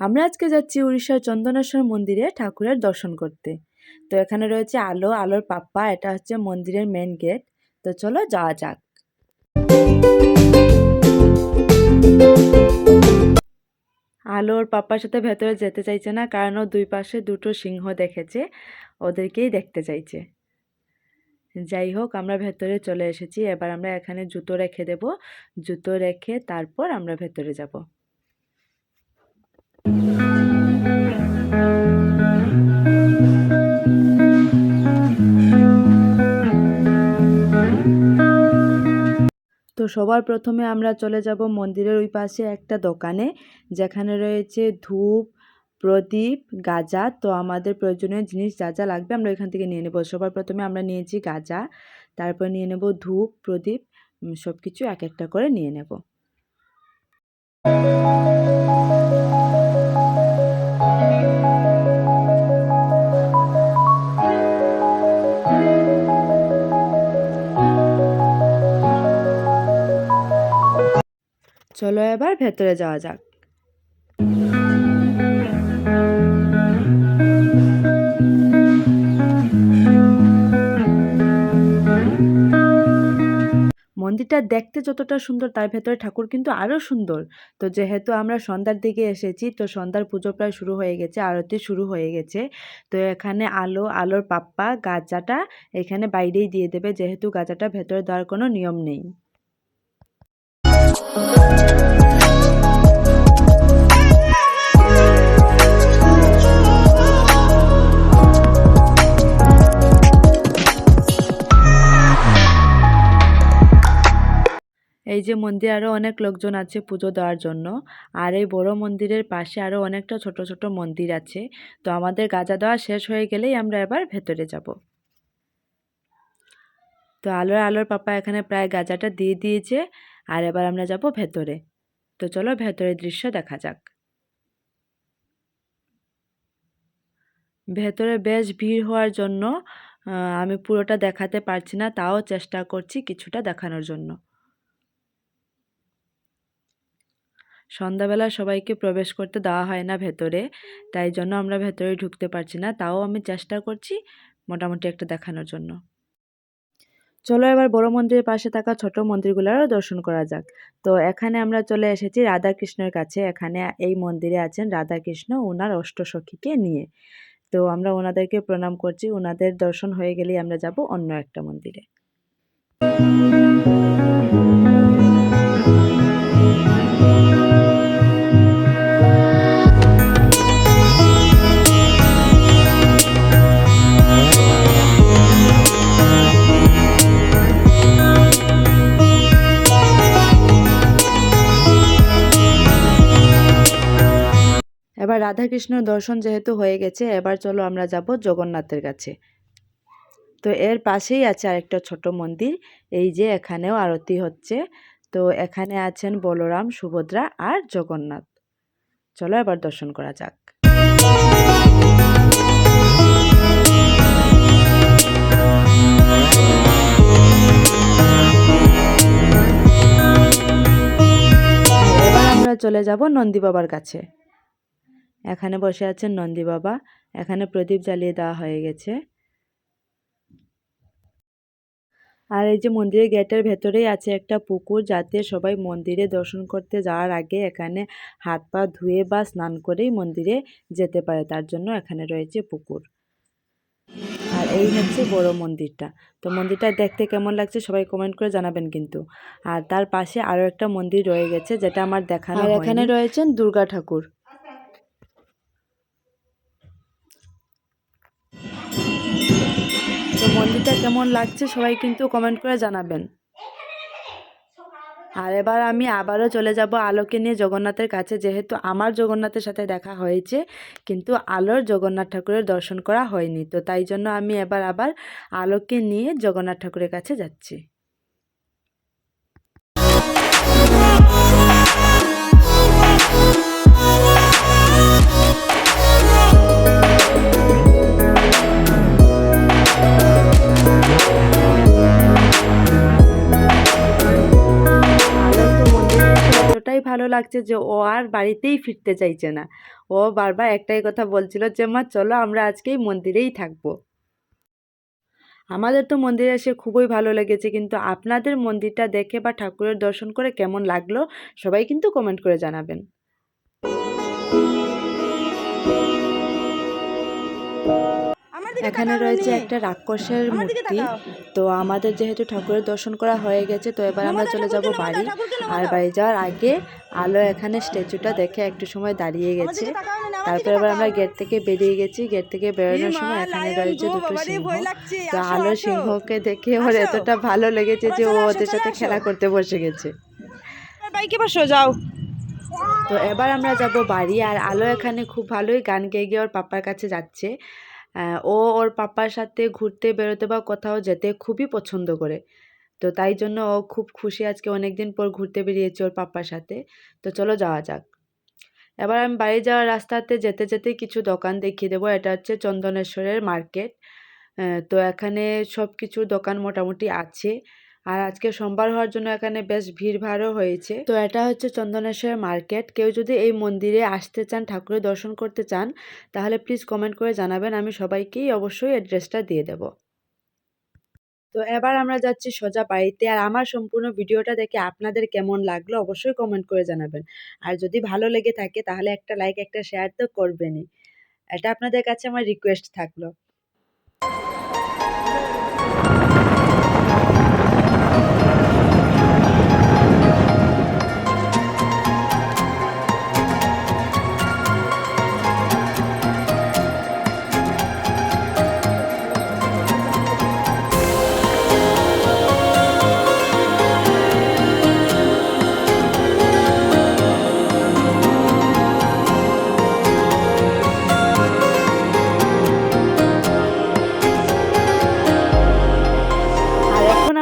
আমরা আজকে যাচ্ছি উড়িষ্যার চন্দনেশ্বর মন্দিরে ঠাকুরের দর্শন করতে। তো এখানে রয়েছে আলো, আলোর পাপ্পা, এটা হচ্ছে মন্দিরের মেন গেট। তো চলো যাওয়া যাক। আলোর পাপ্পার সাথে ভেতরে যেতে চাইছে না, কারণ ও দুই পাশে দুটো সিংহ দেখেছে, ওদেরকেই দেখতে চাইছে। যাই হোক, আমরা ভেতরে চলে এসেছি। এবার আমরা এখানে জুতো রেখে দেব, জুতো রেখে তারপর আমরা ভেতরে যাব। তো সবার প্রথমে আমরা চলে যাব মন্দিরের ওই পাশে একটা দোকানে, যেখানে রয়েছে ধূপ, প্রদীপ, গাঁজা। তো আমাদের প্রয়োজনীয় জিনিস যা যা লাগবে আমরা এখান থেকে নিয়ে নেব। সবার প্রথমে আমরা নিয়েছি গাঁজা, তারপর নিয়ে নেব ধূপ, প্রদীপ, সব কিছু এক একটা করে নিয়ে নেব। চলো এবার ভেতরে যাওয়া যাক। মন্দিরটা দেখতে যতটা সুন্দর, তার ভেতরে ঠাকুর কিন্তু আরও সুন্দর। তো যেহেতু আমরা সন্ধ্যার দিকে এসেছি, তো সন্ধ্যার পুজো প্রায় শুরু হয়ে গেছে, আরতি শুরু হয়ে গেছে। তো এখানে আলো, আলোর পাপ্পা, গাঁজাটা এখানে বাইরেই দিয়ে দেবে, যেহেতু গাঁজাটা ভেতরে দেওয়ার কোনো নিয়ম নেই। এই যে মন্দিরে আরও অনেক লোকজন আছে পুজো দেওয়ার জন্য। আর এই বড় মন্দিরের পাশে আরও অনেকটা ছোট ছোট মন্দির আছে। তো আমাদের গাঁজা দেওয়া শেষ হয়ে গেলেই আমরা এবার ভেতরে যাব। তো আলোর পাপ্পা এখানে প্রায় গাঁজাটা দিয়ে দিয়েছে, আর এবার আমরা যাব ভেতরে। তো চলো ভেতরের দৃশ্য দেখা যাক। ভেতরে বেশ ভিড় হওয়ার জন্য আমি পুরোটা দেখাতে পারছি না, তাও চেষ্টা করছি কিছুটা দেখানোর জন্য। সন্ধ্যাবেলা সবাইকে প্রবেশ করতে দেওয়া হয় না ভেতরে, তাই জন্য আমরা ভেতরে ঢুকতে পারছি না, তাও আমি চেষ্টা করছি মোটামুটি একটা দেখানোর জন্য। চলো এবার বড় মন্দিরের পাশে থাকা ছোট মন্দিরগুলোরও দর্শন করা যাক। তো এখানে আমরা চলে এসেছি রাধাকৃষ্ণের কাছে। এখানে এই মন্দিরে আছেন রাধাকৃষ্ণ ওনার অষ্টসখীকে নিয়ে। তো আমরা ওনাদেরকে প্রণাম করছি। ওনাদের দর্শন হয়ে গেলেই আমরা যাব অন্য একটা মন্দিরে। এবার রাধাকৃষ্ণর দর্শন যেহেতু হয়ে গেছে, এবার চলো আমরা যাব জগন্নাথের কাছে। তো এর পাশেই আছে আরেকটা ছোট মন্দির। এই যে এখানেও আরতি হচ্ছে। তো এখানে আছেন বলরাম, সুভদ্রা আর জগন্নাথ। চলো এবার দর্শন করা যাক। এবার আমরা চলে যাব নন্দী বাবার কাছে। এখানে বসে আছেন নন্দী বাবা। এখানে প্রদীপ জ্বালিয়ে দেওয়া হয়ে গেছে। আর এই যে মন্দিরের গেটের ভেতরেই আছে একটা পুকুর, যাতে সবাই মন্দিরে দর্শন করতে যাওয়ার আগে এখানে হাত পা ধুয়ে বা স্নান করেই মন্দিরে যেতে পারে, তার জন্য এখানে রয়েছে পুকুর। আর এই হচ্ছে বড় মন্দিরটা। তো মন্দিরটা দেখতে কেমন লাগছে সবাই কমেন্ট করে জানাবেন কিন্তু। আর তার পাশে আরও একটা মন্দির রয়ে গেছে, যেটা আমার দেখানো হয়নি। আর এখানে রয়েছেন দুর্গা ঠাকুর। তো মন্দিরটা কেমন লাগছে সবাই কিন্তু কমেন্ট করে জানাবেন। আর এবার আমি আবারও চলে যাব আলোকে নিয়ে জগন্নাথের কাছে, যেহেতু আমার জগন্নাথের সাথে দেখা হয়েছে, কিন্তু আলোর জগন্নাথ ঠাকুরের দর্শন করা হয়নি। তো তাই জন্য আমি আবার আলোকে নিয়ে জগন্নাথ ঠাকুরের কাছে যাচ্ছি। এতটাই ভালো লাগছে যে ও আর বাড়িতেই ফিরতে চাইছে না। ও বারবার একটাই কথা বলছিল যে মা চলো আমরা আজকেই মন্দিরেই থাকবো। আমাদের তো মন্দিরে এসে খুবই ভালো লেগেছে, কিন্তু আপনাদের মন্দিরটা দেখে বা ঠাকুরের দর্শন করে কেমন লাগলো সবাই কিন্তু কমেন্ট করে জানাবেন। এখানে রয়েছে একটা রাক্ষসের মূর্তি। তো আমাদের যেহেতু ঠাকুরের দর্শন করা হয়ে গেছে, তো এবার আমরা চলে যাব বাড়ি। আর বাড়ি যাওয়ার আগে আলো এখানে স্ট্যাচুটা দেখে একটু সময় দাঁড়িয়ে গেছে। তারপর এবার আমরা গেট থেকে বেরিয়ে গেছি। গেট থেকে বেরোনোর সময় এখানে রয়েছে দুটো সিংহ। তো আলো সিংহকে দেখে ওর এতটা ভালো লেগেছে যে ও ওদের সাথে খেলা করতে বসে গেছে। বাইকে বসো যাও। তো এবার আমরা যাব বাড়ি। আর আলো এখানে খুব ভালোই গান গেয়ে গিয়ে ওর পাপার কাছে যাচ্ছে। ও ওর পাপার সাথে ঘুরতে বেরোতে বা কোথাও যেতে খুবই পছন্দ করে। তো তাই জন্য ও খুব খুশি, আজকে অনেকদিন পর ঘুরতে বেরিয়েছে ওর পাপার সাথে। তো চলো যাওয়া যাক। এবার আমি বাড়ি যাওয়ার রাস্তাতে যেতে যেতে কিছু দোকান দেখিয়ে দেবো। এটা হচ্ছে চন্দনেশ্বরের মার্কেট। তো এখানে সব কিছু দোকান মোটামুটি আছে। আর আজকে সোমবার হওয়ার জন্য এখানে বেশ ভিড়ভাড়ও হয়েছে। তো এটা হচ্ছে চন্দনেশ্বর মার্কেট। কেউ যদি এই মন্দিরে আসতে চান, ঠাকুরের দর্শন করতে চান, তাহলে প্লিজ কমেন্ট করে জানাবেন। আমি সবাইকেই অবশ্যই অ্যাড্রেসটা দিয়ে দেব। তো এবার আমরা যাচ্ছি সোজা বাড়িতে। আর আমার সম্পূর্ণ ভিডিওটা দেখে আপনাদের কেমন লাগলো অবশ্যই কমেন্ট করে জানাবেন। আর যদি ভালো লেগে থাকে তাহলে একটা লাইক একটা শেয়ার তো করবেনই। এটা আপনাদের কাছে আমার রিকোয়েস্ট থাকলো।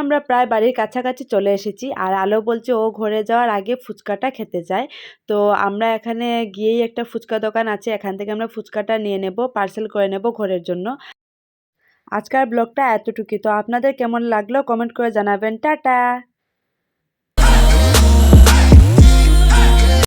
আমরা প্রায় বাড়ির কাছাকাছি চলে এসেছি। আর আলো বলছে ও ঘরে যাওয়ার আগে ফুচকাটা খেতে চায়। তো আমরা এখানে গিয়েই একটা ফুচকা দোকান আছে, এখান থেকে আমরা ফুচকাটা নিয়ে নেব, পার্সেল করে নেব ঘরের জন্য। আজকের ব্লগটা এতটুকুই। তো আপনাদের কেমন লাগলো কমেন্ট করে জানাবেন। টাটা।